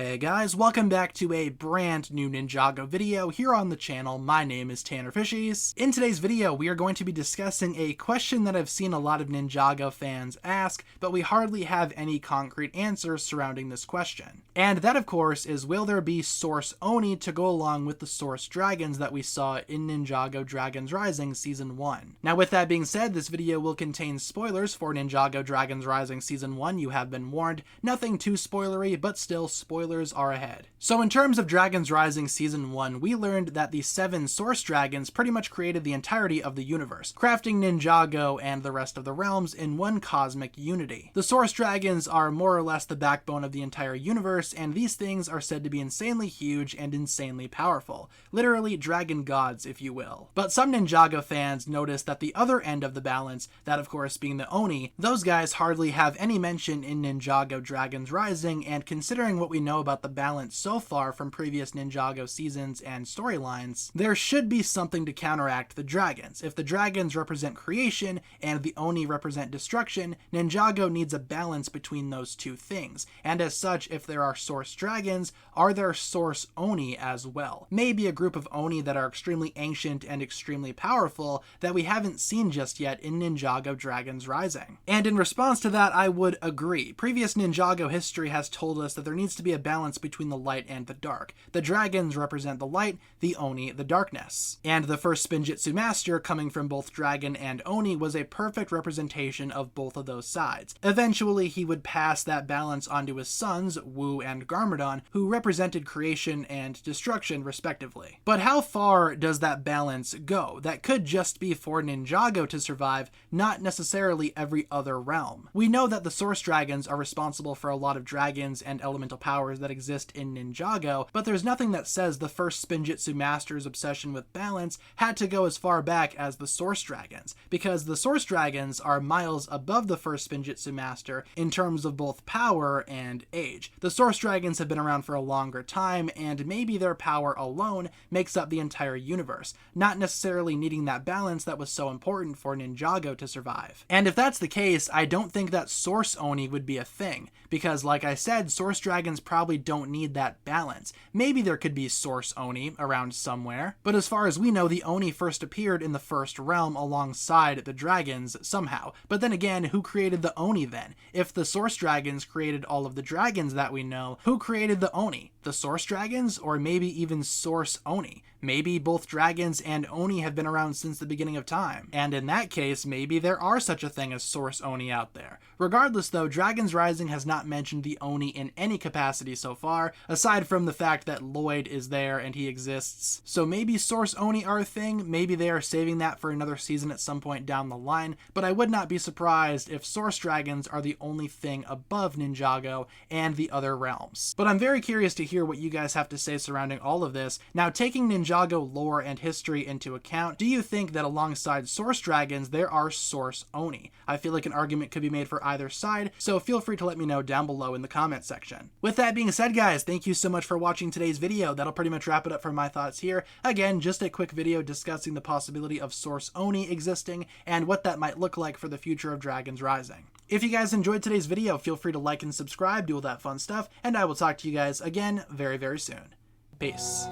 Hey guys, welcome back to a brand new Ninjago video here on the channel. My name is TannerFishies. In today's video, we are going to be discussing a question that I've seen a lot of Ninjago fans ask, but we hardly have any concrete answers surrounding this question. And that, of course, is will there be Source Oni to go along with the Source Dragons that we saw in Ninjago Dragons Rising Season 1? Now, with that being said, this video will contain spoilers for Ninjago Dragons Rising Season 1. You have been warned. Nothing too spoilery, but still spoilers are ahead. So in terms of Dragons Rising Season 1, we learned that the 7 Source Dragons pretty much created the entirety of the universe, crafting Ninjago and the rest of the realms in one cosmic unity. The Source Dragons are more or less the backbone of the entire universe, and these things are said to be insanely huge and insanely powerful. Literally dragon gods, if you will. But some Ninjago fans noticed that the other end of the balance, that of course being the Oni, those guys hardly have any mention in Ninjago Dragons Rising, and considering what we know about the balance so far from previous Ninjago seasons and storylines, there should be something to counteract the dragons. If the dragons represent creation and the Oni represent destruction, Ninjago needs a balance between those two things. And as such, if there are Source Dragons, are there Source Oni as well? Maybe a group of Oni that are extremely ancient and extremely powerful that we haven't seen just yet in Ninjago Dragons Rising. And in response to that, I would agree. Previous Ninjago history has told us that there needs to be a balance between the light and the dark. The dragons represent the light, the Oni the darkness. And the first Spinjitzu master, coming from both dragon and Oni, was a perfect representation of both of those sides. Eventually, he would pass that balance onto his sons, Wu and Garmadon, who represented creation and destruction respectively. But how far does that balance go? That could just be for Ninjago to survive, not necessarily every other realm. We know that the Source Dragons are responsible for a lot of dragons and elemental powers that exist in Ninjago, but there's nothing that says the first Spinjitzu master's obsession with balance had to go as far back as the Source Dragons, because the Source Dragons are miles above the first Spinjitzu master in terms of both power and age. The Source Dragons have been around for a longer time, and maybe their power alone makes up the entire universe, not necessarily needing that balance that was so important for Ninjago to survive. And if that's the case, I don't think that Source Oni would be a thing, because like I said, Source Dragons probably don't need that balance. Maybe there could be Source Oni around somewhere, but as far as we know, the Oni first appeared in the first realm alongside the dragons somehow. But then again, who created the Oni then? If the Source Dragons created all of the dragons that we know, who created the Oni? The Source Dragons? Or maybe even Source Oni? Maybe both dragons and Oni have been around since the beginning of time. And in that case, maybe there are such a thing as Source Oni out there. Regardless though, Dragons Rising has not mentioned the Oni in any capacity so far, aside from the fact that Lloyd is there and he exists. So maybe Source Oni are a thing, maybe they are saving that for another season at some point down the line, but I would not be surprised if Source Dragons are the only thing above Ninjago and the other realms. But I'm very curious to hear what you guys have to say surrounding all of this. Now, taking Ninjago lore and history into account, do you think that alongside Source Dragons, there are Source Oni? I feel like an argument could be made for either side, so feel free to let me know down below in the comment section. With that being said, guys, thank you so much for watching today's video. That'll pretty much wrap it up for my thoughts here. Again, just a quick video discussing the possibility of Source Oni existing and what that might look like for the future of Dragons Rising. If you guys enjoyed today's video, feel free to like and subscribe, do all that fun stuff, and I will talk to you guys again very, very soon. Peace.